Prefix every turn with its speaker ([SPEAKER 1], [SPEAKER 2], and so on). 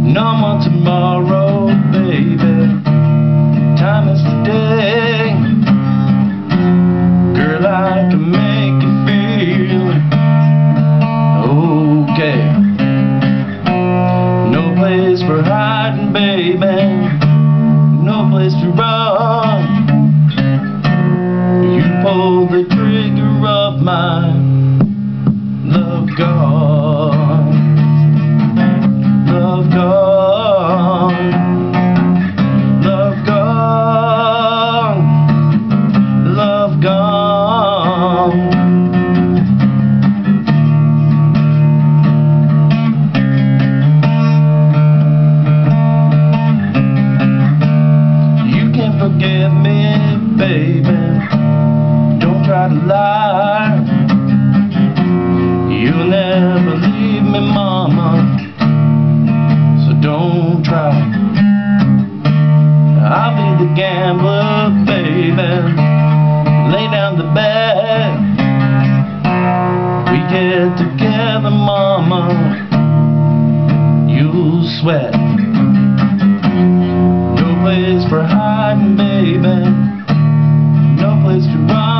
[SPEAKER 1] No more tomorrow, baby. Time is today. Girl, I can make you feel okay. No place for hiding, baby. No place to run. You pull the trigger of my love gone. Love gone. Love gone. Love gone. You can't forget me, baby. Don't try to lie. You'll never leave me, mama, so don't try. I'll be the gambler, baby. Lay down the bed. We get together, mama. You'll sweat. No place for hiding, baby. No place to run.